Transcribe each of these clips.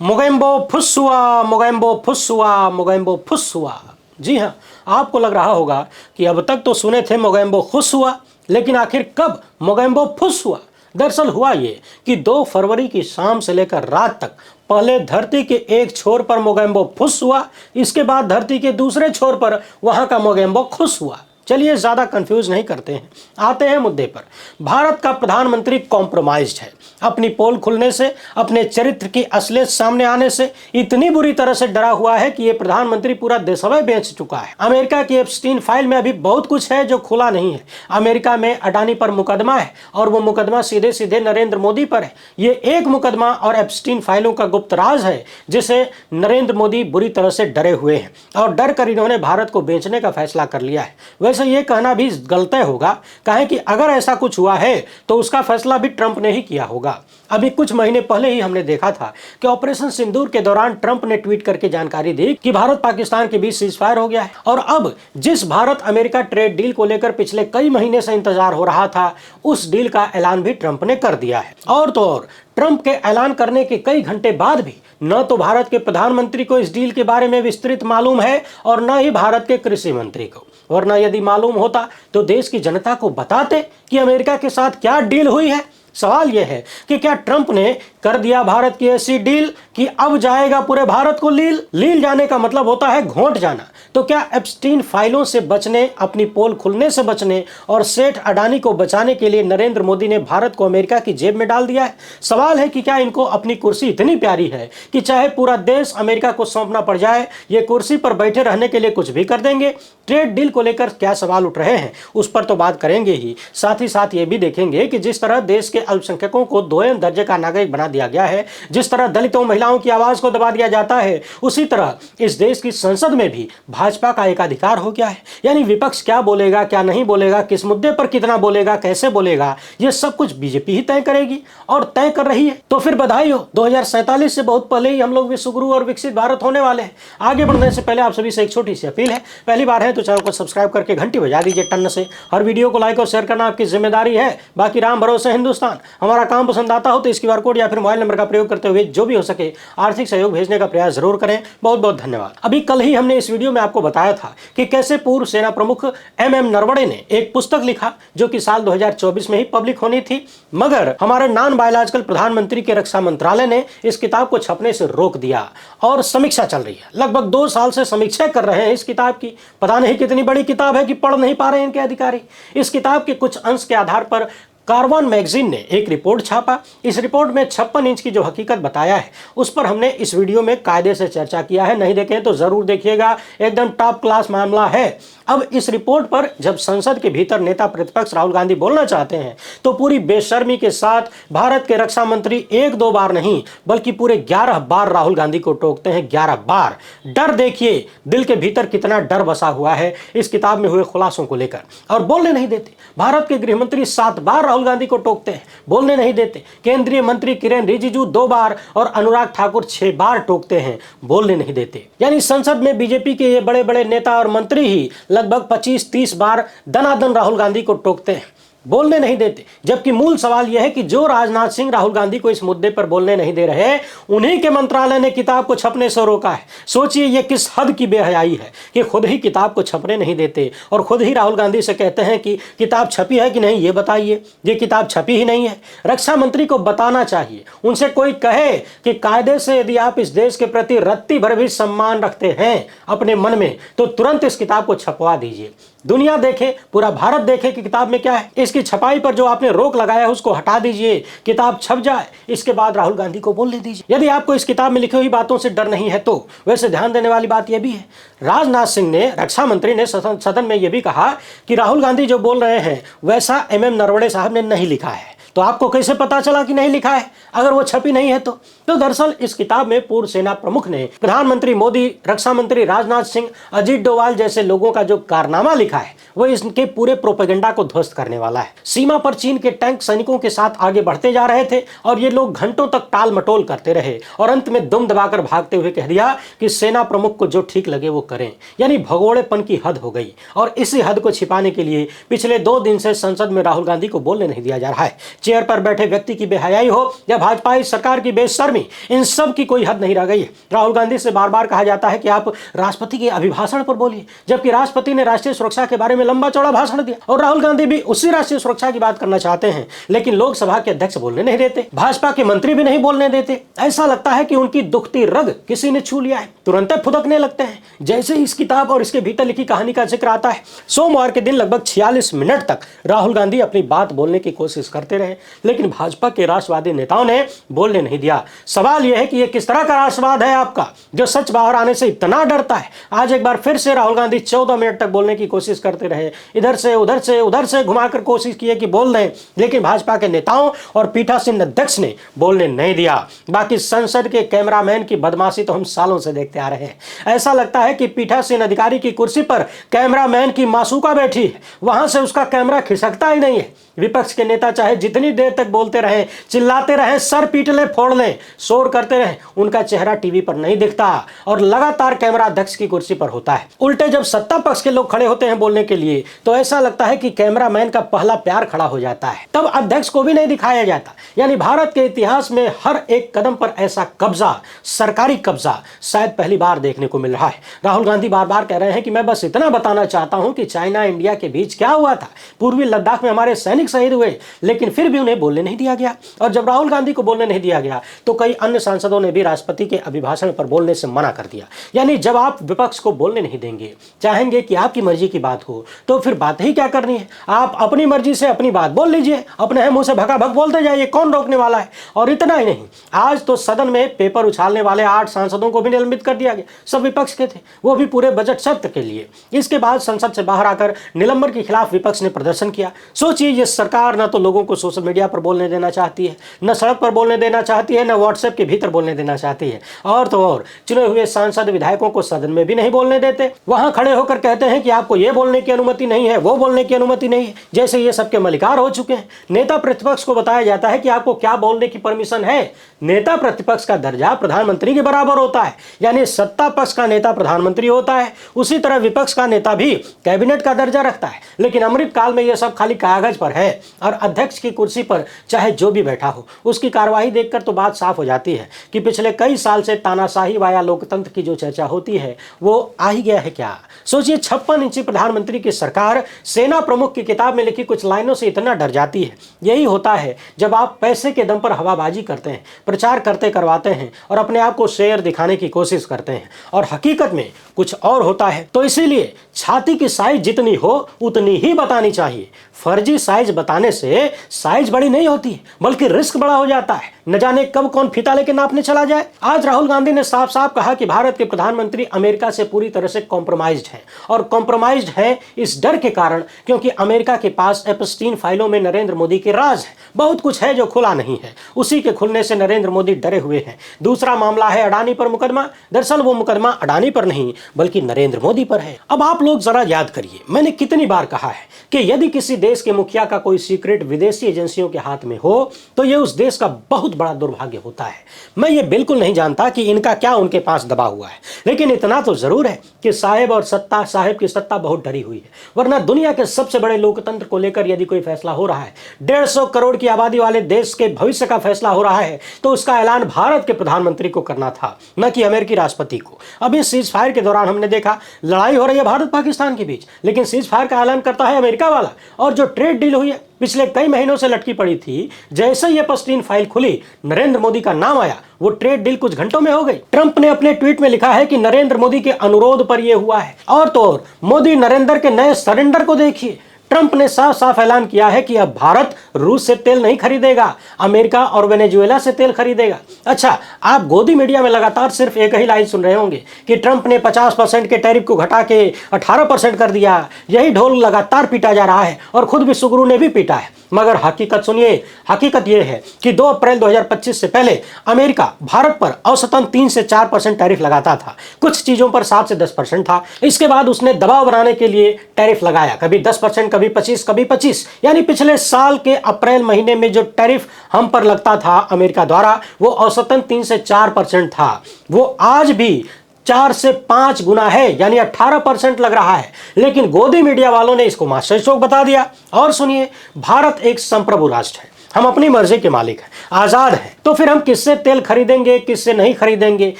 मोगेम्बो फुस हुआ, मोगेम्बो फुस हुआ, मोगेम्बो फुस हुआ। जी हाँ, आपको लग रहा होगा कि अब तक तो सुने थे मोगेम्बो खुश हुआ, लेकिन आखिर कब मोगेम्बो फुस हुआ। दरअसल हुआ ये कि 2 फरवरी की शाम से लेकर रात तक पहले धरती के एक छोर पर मोगेम्बो फुस हुआ, इसके बाद धरती के दूसरे छोर पर वहां का मोगेम्बो खुश हुआ। चलिए ज्यादा कंफ्यूज नहीं करते हैं, आते हैं मुद्दे पर। भारत का प्रधानमंत्री कॉम्प्रोमाइज्ड है। अपनी पोल खुलने से, अपने चरित्र की असलियत सामने आने से इतनी बुरी तरह से डरा हुआ है कि ये प्रधानमंत्री पूरा देशवय बेच चुका है। अमेरिका की एप्स्टीन फाइल में अभी बहुत कुछ है जो खुला नहीं है। अमेरिका में अडानी पर मुकदमा है और वो मुकदमा सीधे सीधे नरेंद्र मोदी पर है। ये एक मुकदमा और एप्स्टीन फाइलों का गुप्त राज है जिसे नरेंद्र मोदी बुरी तरह से डरे हुए हैं और डर कर इन्होंने भारत को बेचने का फैसला कर लिया है। वैसे ये कहना भी गलत होगा, कहें कि अगर ऐसा कुछ हुआ है तो उसका फैसला भी ट्रंप ने ही किया होगा। अभी कुछ महीने पहले ही हमने देखा था कि ऑपरेशन सिंदूर के दौरान ट्रंप ने ट्वीट करके जानकारी दी कि भारत पाकिस्तान के बीच सीजफायर हो गया है। और अब जिस भारत अमेरिका ट्रेड डील को लेकर पिछले कई महीने से इंतजार हो रहा था, उस डील का ऐलान भी ट्रंप ने कर दिया है। और तो और ट्रंप के ऐलान करने के कई घंटे बाद भी न तो भारत के प्रधानमंत्री को इस डील के बारे में विस्तृत मालूम है और न ही भारत के कृषि मंत्री को। वरना यदि मालूम होता तो देश की जनता को बताते कि अमेरिका के साथ क्या डील हुई है। सवाल यह है कि क्या ट्रंप ने कर दिया भारत की ऐसी डील कि अब जाएगा पूरे भारत को लील जाने का मतलब होता है घोंट जाना। तो क्या एप्स्टीन फाइलों से बचने, अपनी पोल खुलने से बचने और सेठ अडानी को बचाने के लिए नरेंद्र मोदी ने भारत को अमेरिका की जेब में डाल दिया है? सवाल है कि क्या इनको अपनी कुर्सी इतनी प्यारी है कि चाहे पूरा देश अमेरिका को सौंपना पड़ जाए, ये कुर्सी पर बैठे रहने के लिए कुछ भी कर देंगे? ट्रेड डील को लेकर क्या सवाल उठ रहे हैं उस पर तो बात करेंगे ही, साथ ही साथ ये भी देखेंगे कि जिस तरह देश के अल्पसंख्यकों को 2 दर्जे का नागरिक बना दिया गया है, जिस तरह दलितों महिलाओं की आवाज को दबा दिया जाता है, उसी तरह इस देश की संसद में भी भाजपा का एकाधिकार हो गया है। यानी विपक्ष क्या बोलेगा, क्या नहीं बोलेगा, किस मुद्दे पर कितना बोलेगा, कैसे बोलेगा, यह सब कुछ बीजेपी ही तय करेगी और तय कर रही है। तो फिर बधाई हो, 2047 से बहुत पहले ही हम लोग विश्वगुरु और विकसित भारत होने वाले हैं। आगे बढ़ने से पहले आप सभी से एक छोटी सी अपील है, पहली बार है तो चैनल को सब्सक्राइब करके घंटी बजा दीजिए टन से। हर वीडियो को लाइक और शेयर करना आपकी जिम्मेदारी है। बाकी राम भरोसे हिंदुस्तान। हमारा काम पसंद आता हो तो इस QR कोड या फिर मोबाइल नंबर का प्रयोग करते हुए जो भी हो सके आर्थिक सहयोग भेजने का प्रयास जरूर करें। बहुत बहुत धन्यवाद। अभी कल ही हमने इस वीडियो में आपको बताया था कि कैसे पूर्व सेना प्रमुख MM नरवणे ने एक पुस्तक लिखा जो कि साल 2024 में ही पब्लिक होनी थी, मगर हमारे नॉन बायोलॉजिकल प्रधानमंत्री के रक्षा मंत्रालय ने इस किताब को छपने से रोक दिया और समीक्षा चल रही है। लगभग 2 साल से समीक्षा कर रहे हैं इस किताब की। पता नहीं कितनी बड़ी किताब है कि पढ़ नहीं पा रहे हैं इनके अधिकारी। इस किताब के कुछ अंश के आधार पर कार्बन मैगजीन ने एक रिपोर्ट छापा। इस रिपोर्ट में 56 इंच की जो हकीकत बताया है उस पर हमने इस वीडियो में कायदे से चर्चा किया है। नहीं देखें तो जरूर देखिएगा, एकदम टॉप क्लास मामला है। अब इस रिपोर्ट पर जब संसद के भीतर नेता प्रतिपक्ष राहुल गांधी बोलना चाहते हैं तो पूरी बेशर्मी के साथ भारत के रक्षा मंत्री 1-2 बार नहीं बल्कि पूरे 11 बार राहुल गांधी को टोकते हैं। 11 बार। डर देखिए दिल के भीतर कितना डर बसा हुआ है इस किताब में हुए खुलासों को लेकर, और बोलने नहीं देते। भारत के गृह मंत्री 7 बार राहुल गांधी को टोकते हैं, बोलने नहीं देते। केंद्रीय मंत्री किरेन रिजिजू 2 बार और अनुराग ठाकुर 6 बार टोकते हैं, बोलने नहीं देते। यानी संसद में बीजेपी के ये बड़े बड़े नेता और मंत्री ही लगभग 25-30 बार दनादन राहुल गांधी को टोकते हैं, बोलने नहीं देते। जबकि मूल सवाल यह है कि जो राजनाथ सिंह राहुल गांधी को इस मुद्दे पर बोलने नहीं दे रहे, उन्हीं के मंत्रालय ने किताब को छपने से रोका है। सोचिए ये किस हद की बेहयाई है कि खुद ही किताब को छपने नहीं देते और खुद ही राहुल गांधी से कहते हैं कि किताब छपी है कि नहीं ये बताइए। ये किताब छपी ही नहीं है। रक्षा मंत्री को बताना चाहिए। उनसे कोई कहे कि कायदे से यदि आप इस देश के प्रति रत्ती भर भी सम्मान रखते हैं अपने मन में तो तुरंत इस किताब को छपवा दीजिए। दुनिया देखे, पूरा भारत देखे कि किताब में क्या है। इसकी छपाई पर जो आपने रोक लगाया है उसको हटा दीजिए, किताब छप जाए, इसके बाद राहुल गांधी को बोलने दीजिए। यदि आपको इस किताब में लिखी हुई बातों से डर नहीं है तो वैसे ध्यान देने वाली बात यह भी है, राजनाथ सिंह ने, रक्षा मंत्री ने सदन में यह भी कहा कि राहुल गांधी जो बोल रहे हैं वैसा MM नरवणे साहब ने नहीं लिखा है। तो आपको कैसे पता चला कि नहीं लिखा है अगर वो छपी नहीं है तो दरअसल इस किताब में पूर्व सेना प्रमुख ने प्रधानमंत्री मोदी, रक्षा मंत्री राजनाथ सिंह, अजीत डोभाल जैसे लोगों का जो कारनामा लिखा है वो इसके पूरे प्रोपेगेंडा को ध्वस्त करने वाला है। सीमा पर चीन के टैंक सैनिकों के साथ आगे बढ़ते जा रहे थे और ये लोग घंटों तक टाल मटोल करते रहे और अंत में दुम दबाकर भागते हुए कह दिया कि सेना प्रमुख को जो ठीक लगे वो करें। यानी भगोड़ेपन की हद हो गई और इसी हद को छिपाने के लिए पिछले 2 दिन से संसद में राहुल गांधी को बोलने नहीं दिया जा रहा है। चेयर पर बैठे व्यक्ति की बेहयाई हो या भाजपा सरकार की बेशर्मी बेशर्मी, इन सब की कोई हद नहीं रह गई है। राहुल गांधी से बार बार कहा जाता है कि आप राष्ट्रपति के अभिभाषण पर बोलिए, जबकि राष्ट्रपति ने राष्ट्रीय सुरक्षा के बारे में लंबा चौड़ा भाषण दिया और राहुल गांधी भी उसी राष्ट्रीय सुरक्षा की बात करना चाहते हैं, लेकिन लोकसभा के अध्यक्ष बोलने नहीं देते, भाजपा के मंत्री भी नहीं बोलने देते। ऐसा लगता है कि उनकी दुखती रग किसी ने छू लिया है, तुरंत फुदकने लगते हैं जैसे इस किताब और इसके भीतर लिखी कहानी का जिक्र आता है। सोमवार के दिन लगभग 46 मिनट तक राहुल गांधी अपनी बात बोलने की कोशिश करते रहे, लेकिन भाजपा के राष्ट्रवादी नेताओं ने बोलने नहीं दिया। सवाल यह है कि यह किस तरह का राष्ट्रवाद है आपका, जो सच बाहर आने से इतना डरता है। आज एक बार फिर से राहुल गांधी 14 मिनट तक बोलने की कोशिश करते रहे, इधर से उधर से घुमाकर कोशिश की कि बोल दें, लेकिन भाजपा के नेताओं और पीठासीन अध्यक्ष ने बोलने नहीं दिया। बाकी संसद के कैमरामैन की बदमाशी तो हम सालों से देखते आ रहे हैं। ऐसा लगता है कि पीठासीन अधिकारी की कुर्सी पर कैमरामैन की मासूका बैठी है, वहां से उसका कैमरा खिसकता ही नहीं है। विपक्ष के नेता चाहे जितनी देर तक बोलते रहें, चिल्लाते रहें, सर पीट लें, फोड़ लें, शोर करते रहें, उनका चेहरा टीवी पर नहीं दिखता और लगातार कैमरा अध्यक्ष की कुर्सी पर होता है। उल्टे जब सत्ता पक्ष के लोग खड़े होते हैं बोलने के लिए, तो ऐसा लगता है कि कैमरामैन का पहला प्यार खड़ा हो जाता है, तब अध्यक्ष को भी नहीं दिखाया जाता। यानी भारत के इतिहास में हर एक कदम पर ऐसा कब्जा, सरकारी कब्जा शायद पहली बार देखने को मिल रहा है। राहुल गांधी बार बार कह रहे हैं कि मैं बस इतना बताना चाहता हूं कि चाइना इंडिया के बीच क्या हुआ था, पूर्वी लद्दाख में हमारे सैनिक शहीद हुए, लेकिन फिर भी उन्हें बोलने नहीं दिया गया। और जब राहुल गांधी को बोलने नहीं दिया गया तो कई अन्य सांसदों ने भी राष्ट्रपति के अभिभाषण पर बोलने से मना कर दिया। यानी जब आप विपक्ष को बोलने नहीं देंगे, चाहेंगे कि आपकी मर्जी की बात हो, तो फिर बात ही क्या करनी है। आप अपनी मर्जी से अपनी बात बोल लीजिए, अपने मुंह से भगा भग बोलते जाइए, कौन रोकने वाला है। और इतना ही नहीं, आज तो सदन में पेपर उछालने वाले 8 सांसदों को भी निलंबित कर दिया गया, सब विपक्ष के थे, वो भी पूरे बजट सत्र के लिए। इसके बाद संसद से बाहर आकर निलंबन के खिलाफ विपक्ष ने प्रदर्शन किया। सोचिए, ये सरकार न तो लोगों को सोशल मीडिया पर बोलने देना चाहती है, न सड़क पर बोलने देना चाहती है, न व्हाट्सएप के भीतर बोलने देना चाहती है, और तो और चुने हुए सांसद विधायकों को सदन में भी नहीं बोलने देते। वहां खड़े होकर कहते हैं कि आपको ये बोलने की अनुमति नहीं है, वो बोलने की अनुमति नहीं है, जैसे ये सबके मलिकार हो चुके हैं। नेता प्रतिपक्ष को बताया जाता है कि आपको क्या बोलने की परमिशन है। नेता प्रतिपक्ष का दर्जा प्रधानमंत्री के बराबर होता है, यानी सत्ता पक्ष का नेता प्रधानमंत्री होता है, उसी तरह विपक्ष का नेता भी कैबिनेट का दर्जा रखता है। लेकिन अमृत काल में यह सब खाली कागज पर है, और अध्यक्ष की कुर्सी पर चाहे जो भी बैठा हो, उसकी कार्यवाही देखकर तो बात साफ हो जाती है कि पिछले कई साल से तानाशाही वाया लोकतंत्र की जो चर्चा होती है वो आ ही गया है क्या। सोचिए, 56 इंची प्रधानमंत्री की सरकार सेना प्रमुख की किताब में लिखी कुछ लाइनों से इतना डर जाती है। यही होता है जब आप पैसे के दम पर हवाबाजी करते हैं, प्रचार करते करवाते हैं और अपने आप को शेर दिखाने की कोशिश करते हैं, और हकीकत में कुछ और होता है। तो इसीलिए छाती की साइज जितनी हो उतनी ही बतानी चाहिए। फर्जी साइज बताने से साइज बड़ी नहीं होती, बल्कि रिस्क बड़ा हो जाता है। न जाने कब कौन फीता लेके नापने चला जाए। आज राहुल गांधी ने साफ साफ कहा कि भारत के प्रधानमंत्री अमेरिका से पूरी तरह से कॉम्प्रोमाइज्ड हैं, और कॉम्प्रोमाइज्ड है इस डर के कारण क्योंकि अमेरिका के पास एप्स्टीन फाइलों में नरेंद्र मोदी के राज है। बहुत कुछ है जो खुला नहीं है, उसी के खुलने से नरेंद्र मोदी डरे हुए हैं। दूसरा मामला है अडानी पर मुकदमा। दरअसल वो मुकदमा अडानी पर नहीं बल्कि नरेंद्र मोदी पर है। अब आप लोग जरा याद करिए, मैंने कितनी बार कहा है कि यदि किसी देश के मुखिया का कोई सीक्रेट विदेशी एजेंसियों के हाथ में हो तो यह उस देश का बहुत बड़ा दुर्भाग्य होता है। मैं ये बिल्कुल नहीं जानता कि इनका क्या उनके पास दबा हुआ है, लेकिन इतना तो जरूर है कि साहेब की सत्ता बहुत डरी हुई है। वरना दुनिया के सबसे बड़े लोकतंत्र को लेकर यदि कोई फैसला हो रहा है, 150 करोड़ की आबादी वाले देश के भविष्य का फैसला हो रहा है, तो उसका ऐलान भारत के प्रधानमंत्री को करना था, न कि अमेरिकी राष्ट्रपति को। अब इस सीज फायर के दौरान हमने देखा लड़ाई हो रही है भारत पाकिस्तान के बीच, लेकिन सीज फायर का ऐलान करता है अमेरिका वाला। और जो ट्रेड डील हुई है पिछले कई महीनों से लटकी पड़ी थी, जैसे ही एप्स्टीन फाइल खुली, नरेंद्र मोदी का नाम आया, वो ट्रेड डील कुछ घंटों में हो गई। ट्रंप ने अपने ट्वीट में लिखा है कि नरेंद्र मोदी के अनुरोध पर यह हुआ है। और तो और मोदी नरेंद्र के नए सरेंडर को देखिए। ट्रंप ने साफ साफ ऐलान किया है कि अब भारत रूस से तेल नहीं खरीदेगा, अमेरिका और वेनेजुएला से तेल खरीदेगा। अच्छा, आप गोदी मीडिया में लगातार सिर्फ एक ही लाइन सुन रहे होंगे कि ट्रंप ने 50% के टैरिफ को घटा के 18% कर दिया। यही ढोल लगातार पीटा जा रहा है और खुद भी सुगरू ने भी पीटा है। मगर हकीकत सुनिए, हकीकत यह है कि 2 अप्रैल 2025 से पहले अमेरिका भारत पर औसतन 3 से 4% टैरिफ लगाता था। कुछ चीजों पर 7 से 10% था। इसके बाद उसने दबाव बनाने के लिए टैरिफ लगाया, कभी 10%, कभी 25, कभी 25। यानी पिछले साल के अप्रैल महीने में जो टैरिफ हम पर लगता था अमेरिका द्वारा, वो औसतन 3 से 4% था। वो आज भी 4 से 5 गुना है, यानी 18% लग रहा है। लेकिन गोदी मीडिया वालों ने इसको मास्टर स्ट्रोक बता दिया। और सुनिए, भारत एक संप्रभु राष्ट्र है। हम अपनी मर्जी के मालिक हैं, आज़ाद हैं। तो फिर हम किससे तेल खरीदेंगे, किससे नहीं खरीदेंगे,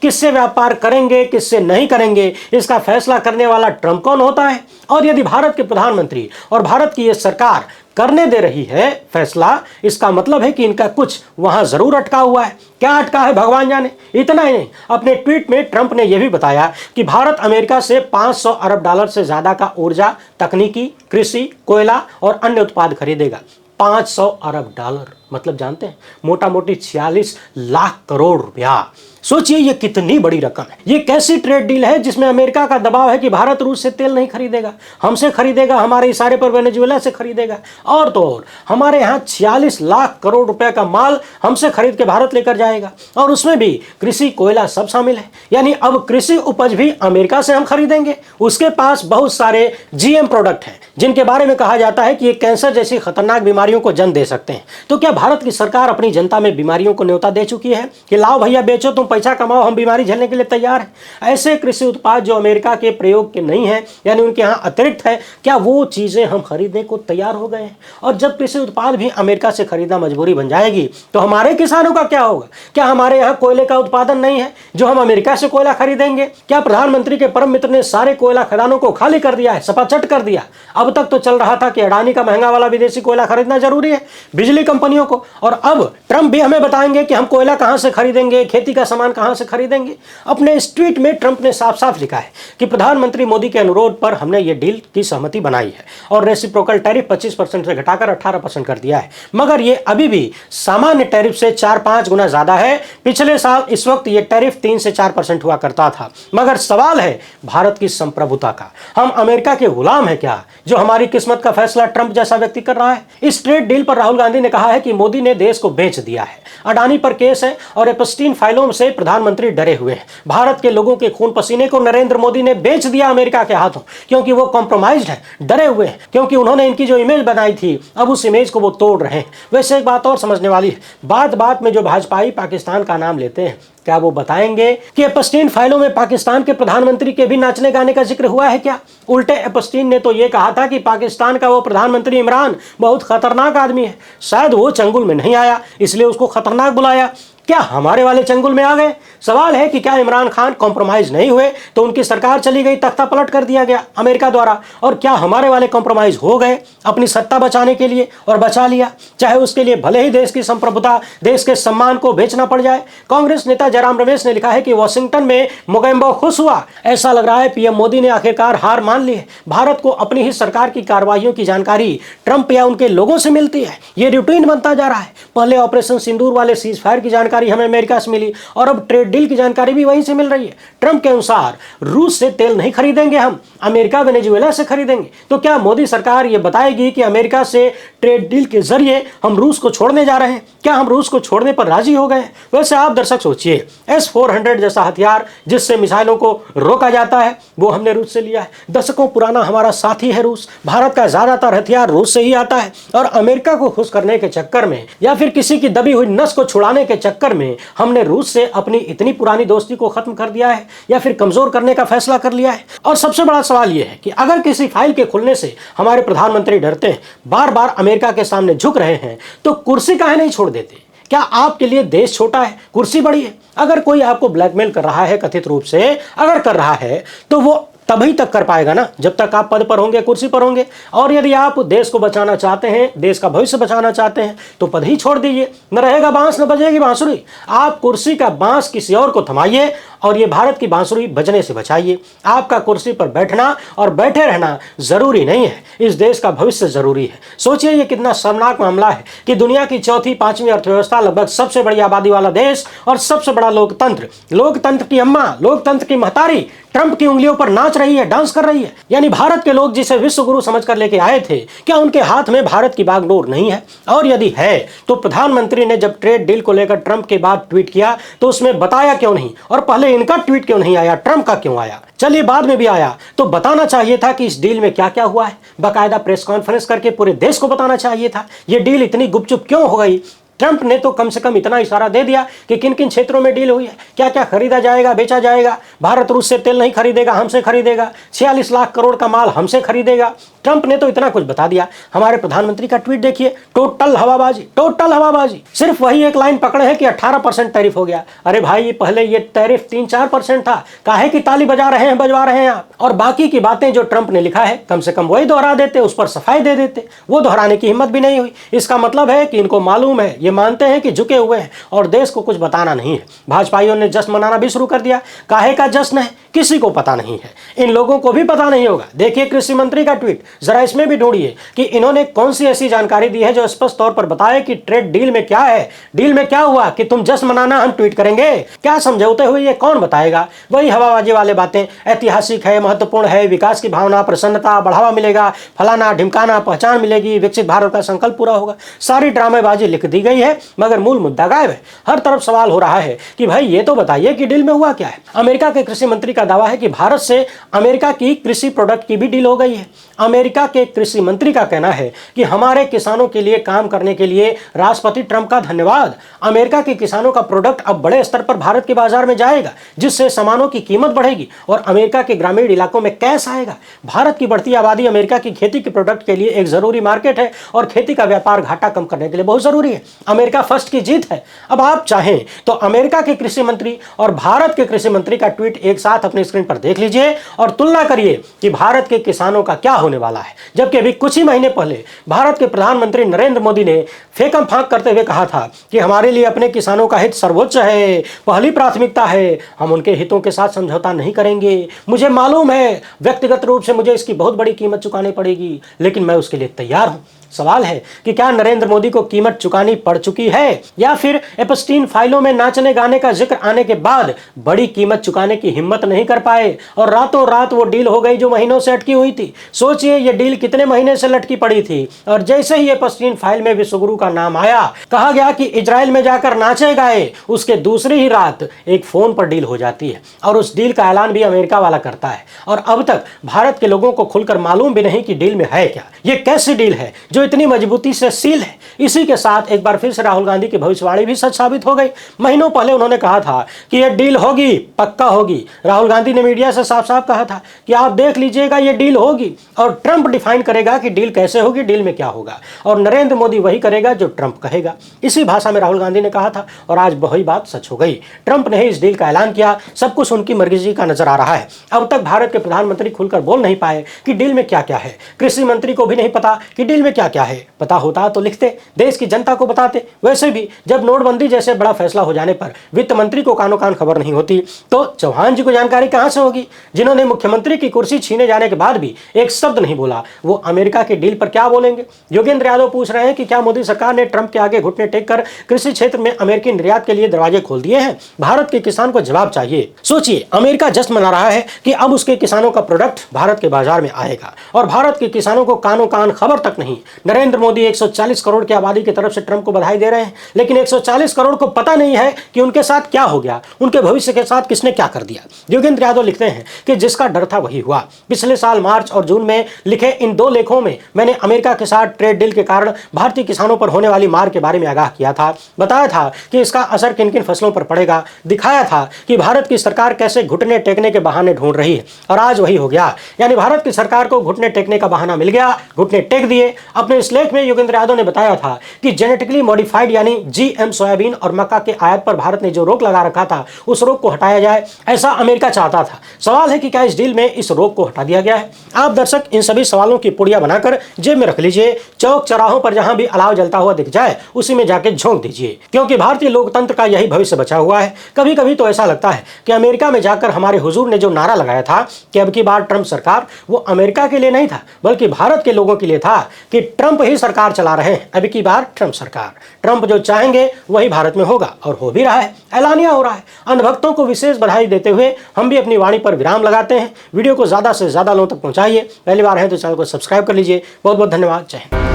किससे व्यापार करेंगे, किससे नहीं करेंगे, इसका फैसला करने वाला ट्रंप कौन होता है? और यदि भारत के प्रधानमंत्री और भारत की ये सरकार करने दे रही है फैसला, इसका मतलब है कि इनका कुछ वहां जरूर अटका हुआ है। क्या अटका है भगवान जाने। इतना ही नहीं, अपने ट्वीट में ट्रंप ने यह भी बताया कि भारत अमेरिका से 500 अरब डॉलर से ज्यादा का ऊर्जा, तकनीकी, कृषि, कोयला और अन्य उत्पाद खरीदेगा। 500 अरब डॉलर मतलब जानते हैं, मोटा मोटी 46 लाख करोड़ रुपया। सोचिए ये कितनी बड़ी रकम है। ये कैसी ट्रेड डील है जिसमें अमेरिका का दबाव है कि भारत रूस से तेल नहीं खरीदेगा, हमसे खरीदेगा, हमारे इशारे पर वेनेजुएला से खरीदेगा, और तो और हमारे यहाँ 46 लाख करोड़ रुपए का माल हमसे खरीद के भारत लेकर जाएगा, और उसमें भी कृषि, कोयला सब शामिल है। यानी अब कृषि उपज भी अमेरिका से हम खरीदेंगे। उसके पास बहुत सारे जीएम प्रोडक्ट हैं जिनके बारे में कहा जाता है कि ये कैंसर जैसी खतरनाक बीमारियों को जन्म दे सकते हैं। तो क्या भारत की सरकार अपनी जनता में बीमारियों को न्योता दे चुकी है कि लाओ भैया बेचो, तुम पैसा कमाओ, हम बीमारी झेलने के लिए तैयार हैं? ऐसे कृषि उत्पाद जो अमेरिका के प्रयोग के नहीं है, यानी उनके यहाँ अतिरिक्त है, क्या वो चीजें हम खरीदने को तैयार हो गए हैं? और जब कृषि उत्पाद भी अमेरिका से खरीदना मजबूरी बन जाएगी तो हमारे किसानों का क्या होगा? क्या हमारे यहाँ कोयले का उत्पादन नहीं है जो हम अमेरिका से कोयला खरीदेंगे? क्या प्रधानमंत्री के परम मित्र ने सारे कोयला खदानों को खाली कर दिया है, सपाचट कर दिया? अब तक तो चल रहा था कि अडानी का महंगा वाला विदेशी कोयला खरीदना जरूरी है बिजली कंपनियों को, और अब ट्रंप भी हमें बताएंगे कि हम कोयला कहां से खरीदेंगे, खेती का सामान कहां से खरीदेंगे। अपने इस ट्वीट में ट्रंप ने साफ साफ लिखा है कि प्रधानमंत्री मोदी के अनुरोध पर हमने ये डील की सहमति बनाई है और रेसिप्रोकल टैरिफ 25% से घटाकर 18% कर दिया है, मगर ये अभी भी सामान्य टैरिफ से 4-5 गुना ज्यादा है। पिछले साल इस वक्त ये टैरिफ 3 से 4% हुआ करता था। मगर सवाल है भारत की संप्रभुता का। हम अमेरिका के गुलाम हैं क्या जो हमारी किस्मत का फैसला ट्रंप जैसा व्यक्ति कर रहा है? इस ट्रेड डील पर राहुल गांधी ने कहा है कि मोदी ने देश को बेच दिया है। अडानी पर केस है और एपस्टीन फाइलों से प्रधानमंत्री डरे हुए हैं। भारत के लोगों के खून पसीने को नरेंद्र मोदी ने बेच दिया अमेरिका के हाथों, क्योंकि वो कॉम्प्रोमाइज्ड है, डरे हुए हैं, क्योंकि उन्होंने इनकी जो इमेज बनाई थी अब उस इमेज को वो तोड़ रहे हैं। वैसे एक बात और समझने वाली है, बात बात में जो भाजपाई पाकिस्तान का नाम लेते हैं, क्या वो बताएंगे कि एपस्टीन फाइलों में पाकिस्तान के प्रधानमंत्री के भी नाचने गाने का जिक्र हुआ है क्या? उल्टे एपस्टीन ने तो ये कहा था कि पाकिस्तान का वो प्रधानमंत्री इमरान बहुत खतरनाक आदमी है, शायद वो चंगुल में नहीं आया इसलिए उसको खतरनाक बुलाया। क्या हमारे वाले चंगुल में आ गए? सवाल है कि क्या इमरान खान कॉम्प्रोमाइज नहीं हुए तो उनकी सरकार चली गई, तख्ता पलट कर दिया गया अमेरिका द्वारा, और क्या हमारे वाले कॉम्प्रोमाइज हो गए अपनी सत्ता बचाने के लिए और बचा लिया, चाहे उसके लिए भले ही देश की संप्रभुता, देश के सम्मान को बेचना पड़ जाए? कांग्रेस नेता जयराम रमेश ने लिखा है कि वॉशिंगटन में मोगेम्बो खुश हुआ। ऐसा लग रहा है पीएम मोदी ने आखिरकार हार मान ली है। भारत को अपनी ही सरकार की कार्रवाइयों की जानकारी ट्रंप या उनके लोगों से मिलती है, ये रूटीन बनता जा रहा है। पहले ऑपरेशन सिंदूर वाले सीज फायर की जानकारी हमें अमेरिका से मिली और अब ट्रेड डील की जानकारी भी वहीं से मिल रही है। ट्रंप के अनुसार रूस से तेल नहीं खरीदेंगे हम, अमेरिका वेनेजुएला से खरीदेंगे। तो क्या मोदी सरकार ये बताएगी कि अमेरिका से ट्रेड डील के जरिए हम रूस को छोड़ने जा रहे हैं? क्या हम रूस को छोड़ने पर राजी हो गए? वैसे आप दर्शक सोचिए, S-400 जैसा हथियार जिससे मिसाइलों को रोका जाता है वो हमने रूस से लिया है। दशकों पुराना हमारा साथी है रूस। भारत का ज्यादातर हथियार रूस से ही आता है, और अमेरिका को खुश करने के चक्कर में या फिर किसी की दबी हुई नस को छुड़ाने के चक्कर में हमने रूस से अपनी इतनी पुरानी दोस्ती को खत्म कर दिया है या फिर कमजोर करने का फैसला कर लिया है। और सबसे बड़ा सवाल यह है कि अगर किसी फाइल के खुलने से हमारे प्रधानमंत्री डरते हैं, बार बार अमेरिका के सामने झुक रहे हैं, तो कुर्सी काहे नहीं छोड़ देते? क्या आपके लिए देश छोटा है, कुर्सी बड़ी है? अगर कोई आपको ब्लैकमेल कर रहा है कथित रूप से, अगर कर रहा है तो वो तभी तक कर पाएगा ना जब तक आप पद पर होंगे, कुर्सी पर होंगे। और यदि आप देश को बचाना चाहते हैं, देश का भविष्य बचाना चाहते हैं, तो पद ही छोड़ दीजिए। न रहेगा बांस न बजेगी बांसुरी। आप कुर्सी का बांस किसी और को थमाइए और ये भारत की बांसुरी बजने से बचाइए। आपका कुर्सी पर बैठना और बैठे रहना जरूरी नहीं है, इस देश का भविष्य जरूरी है। सोचिए ये कितना शर्मनाक मामला है कि दुनिया की चौथी पांचवी अर्थव्यवस्था, लगभग सबसे बड़ी आबादी वाला देश और सबसे बड़ा लोकतंत्र, लोकतंत्र की अम्मा, लोकतंत्र की महतारी ट्रंप की उंगलियों पर नाच रही है, डांस कर रही है। यानी भारत के लोग जिसे विश्व गुरु समझकर लेके आए थे, क्या उनके हाथ में भारत की बागडोर नहीं है? और यदि है तो प्रधानमंत्री ने जब ट्रेड डील को लेकर ट्रंप के बाद ट्वीट किया तो उसमें बताया क्यों नहीं? और पहले इनका ट्वीट क्यों नहीं आया, ट्रंप का क्यों आया? चलिए बाद में भी आया तो बताना चाहिए था कि इस डील में क्या क्या हुआ है। बाकायदा प्रेस कॉन्फ्रेंस करके पूरे देश को बताना चाहिए था। यह डील इतनी गुपचुप क्यों हो गई? ट्रंप ने तो कम से कम इतना इशारा दे दिया कि किन किन क्षेत्रों में डील हुई है, क्या क्या खरीदा जाएगा, बेचा जाएगा। भारत रूस से तेल नहीं खरीदेगा, हमसे खरीदेगा। 46 लाख करोड़ का माल हमसे खरीदेगा। ट्रंप ने तो इतना कुछ बता दिया। हमारे प्रधानमंत्री का ट्वीट देखिए, टोटल हवाबाजी, टोटल हवाबाजी। सिर्फ वही एक लाइन पकड़े है कि 18% टैरिफ हो गया। अरे भाई, पहले ये टैरिफ 3-4% था, काहे की ताली बजा रहे हैं, बजवा रहे हैं आप। और बाकी की बातें जो ट्रंप ने लिखा है कम से कम वही दोहरा देते, उस पर सफाई दे देते। वो दोहराने की हिम्मत भी नहीं हुई। इसका मतलब है कि इनको मालूम है, ये मानते हैं कि झुके हुए हैं और देश को कुछ बताना नहीं है। भाजपाइयों ने जश्न मनाना भी शुरू कर दिया। काहे का जश्न है, किसी को पता नहीं है। इन लोगों को भी पता नहीं होगा। देखिए कृषि मंत्री का ट्वीट, जरा इसमें भी ढूंढिए कि इन्होंने कौन सी ऐसी जानकारी दी है जो स्पष्ट तौर पर बताए कि ट्रेड डील में क्या है, डील में क्या हुआ कि तुम जश्न मनाना हम ट्वीट करेंगे। क्या समझौते हुए ये कौन बताएगा? वही हवाबाजी वाले बातें, ऐतिहासिक है, महत्वपूर्ण है, विकास की भावना, प्रसन्नता, बढ़ावा मिलेगा, फलाना ढिमकाना, पहचान मिलेगी, विकसित भारत का संकल्प पूरा होगा। सारी ड्रामेबाजी लिख दी गई है मगर मूल मुद्दा गायब है। हर तरफ सवाल हो रहा है कि भाई ये तो बताइए कि डील में हुआ क्या है। अमेरिका के कृषि मंत्री का दावा है कि भारत से अमेरिका की कृषि प्रोडक्ट की भी डील हो गई है। अमेरिका के कृषि मंत्री का कहना है कि हमारे किसानों के लिए काम करने के लिए राष्ट्रपति ट्रंप का धन्यवाद। अमेरिका के किसानों का प्रोडक्ट अब बड़े स्तर पर भारत के बाजार में जाएगा, जिससे सामानों की कीमत बढ़ेगी और अमेरिका के ग्रामीण इलाकों में कैश आएगा। भारत की बढ़ती आबादी अमेरिका की खेती के प्रोडक्ट के लिए एक जरूरी मार्केट है और खेती का व्यापार घाटा कम करने के लिए बहुत जरूरी है। अमेरिका फर्स्ट की जीत है। अब आप चाहें तो अमेरिका के कृषि मंत्री और भारत के कृषि मंत्री का ट्वीट एक साथ अपनी स्क्रीन पर देख लीजिए और तुलना करिए कि भारत के किसानों का क्या होने वाला है। जबकि अभी कुछ ही महीने पहले भारत के प्रधानमंत्री नरेंद्र मोदी ने फेंकम फांक करते हुए कहा था कि हमारे लिए अपने किसानों का हित सर्वोच्च है, पहली प्राथमिकता है, हम उनके हितों के साथ समझौता नहीं करेंगे। मुझे मालूम है व्यक्तिगत रूप से मुझे इसकी बहुत बड़ी कीमत चुकानी पड़ेगी, लेकिन मैं उसके लिए तैयार हूं। सवाल है कि क्या नरेंद्र मोदी को कीमत चुकानी पड़ चुकी है या फिर एप्स्टीन फाइलों में नाचने गाने का जिक्र आने के बाद बड़ी कीमत चुकाने की हिम्मत नहीं कर पाए और रातों रात वो डील हो गई जो महीनों से अटकी हुई थी। सोचिए ये डील कितने महीने से लटकी पड़ी थी और जैसे ही एप्स्टीन फाइल में विश्वगुरु का नाम आया, कहा गया कि इजराइल में जाकर नाचे गाए, उसके दूसरी ही रात एक फोन पर डील हो जाती है और उस डील का ऐलान भी अमेरिका वाला करता है। और अब तक भारत के लोगों को खुलकर मालूम भी नहीं कि डील में है क्या, ये कैसी डील है जो इतनी मजबूती से सील है। इसी के साथ एक बार फिर से राहुल गांधी की भविष्यवाणी भी सच साबित हो गई। महीनों पहले उन्होंने कहा था कि यह डील होगी, पक्का होगी। राहुल गांधी ने मीडिया से साफ साफ कहा था कि आप देख लीजिएगा ये डील होगी और ट्रंप डिफाइन करेगा कि डील कैसे होगी, डील में क्या होगा, और नरेंद्र मोदी वही करेगा जो ट्रंप कहेगा। इसी भाषा में राहुल गांधी ने कहा था और आज वही बात सच हो गई। ट्रंप ने ही इस डील का ऐलान किया। सब कुछ उनकी मर्जी का नजर आ रहा है। अब तक भारत के प्रधानमंत्री खुलकर बोल नहीं पाए कि डील में क्या क्या है। कृषि मंत्री को भी नहीं पता कि डील में क्या क्या है। पता होता तो लिखते, देश की जनता को बताते। वैसे भी जब नोटबंदी जैसे बड़ा फैसला हो जाने पर वित्त मंत्री को कानो कान खबर नहीं होती तो चौहान जी को जानकारी कहां से होगी, जिन्होंने मुख्यमंत्री की कुर्सी छीने जाने के बाद भी एक शब्द नहीं बोला। वो अमेरिका के डील पर क्या बोलेंगे? योगेंद्र यादव पूछ रहे हैं कि क्या मोदी सरकार ने ट्रंप के आगे घुटने टेक कर कृषि क्षेत्र में अमेरिकी निर्यात के लिए दरवाजे खोल दिए हैं? भारत के किसान को जवाब चाहिए। सोचिए, अमेरिका जश्न मना रहा है कि अब उसके किसानों का प्रोडक्ट भारत के बाजार में आएगा और भारत के किसानों को कानो कान खबर तक नहीं। नरेंद्र मोदी 140 करोड़ की आबादी की तरफ से ट्रंप को बधाई दे रहे हैं, लेकिन 140 करोड़ को पता नहीं है कि उनके साथ क्या हो गया, उनके भविष्य के साथ किसने क्या कर दिया। योगेंद्र यादव लिखते हैं कि जिसका डर था वही हुआ। पिछले साल मार्च और जून में लिखे इन 2 लेखों में मैंने अमेरिका के साथ ट्रेड डील के कारण भारतीय किसानों पर होने वाली मार के बारे में आगाह किया था। बताया था कि इसका असर किन किन फसलों पर पड़ेगा। दिखाया था कि भारत की सरकार कैसे घुटने टेकने के बहाने ढूंढ रही है और आज वही हो गया। यानी भारत की सरकार को घुटने टेकने का बहाना मिल गया, घुटने टेक दिए। अपने इस लेख में योगेंद्र यादव ने बताया था कि जेनेटिकली मॉडिफाइड यानी जीएम सोयाबीन और मक्का के आयात पर भारत ने जो रोक लगा रखा था उस रोक को हटाया जाए, ऐसा अमेरिका चाहता था। सवाल है कि क्या इस डील में इस रोक को हटा दिया गया है? आप दर्शक इन सभी सवालों की पुड़िया बनाकर जेब में रख लीजिए। चौक चौराहों पर जहां भी अलाव जलता हुआ दिख जाए उसी में जाके झोंक दीजिए, क्योंकि भारतीय लोकतंत्र का यही भविष्य बचा हुआ है। कभी कभी तो ऐसा लगता है कि अमेरिका में जाकर हमारे हुजूर ने जो नारा लगाया था कि अब की बार ट्रंप सरकार, वो अमेरिका के लिए नहीं था बल्कि भारत के लोगों के लिए था कि ट्रंप ही सरकार चला रहे हैं। अब की बार ट्रंप सरकार, ट्रंप जो चाहेंगे वही भारत में होगा और हो भी रहा है, ऐलानिया हो रहा है। अंधभक्तों को विशेष बधाई देते हुए हम भी अपनी वाणी पर विराम लगाते हैं। वीडियो को ज्यादा से ज्यादा लोगों तक पहुंचाइए। पहली बार है तो चैनल को सब्सक्राइब कर लीजिए। बहुत बहुत धन्यवाद। जय हिंद।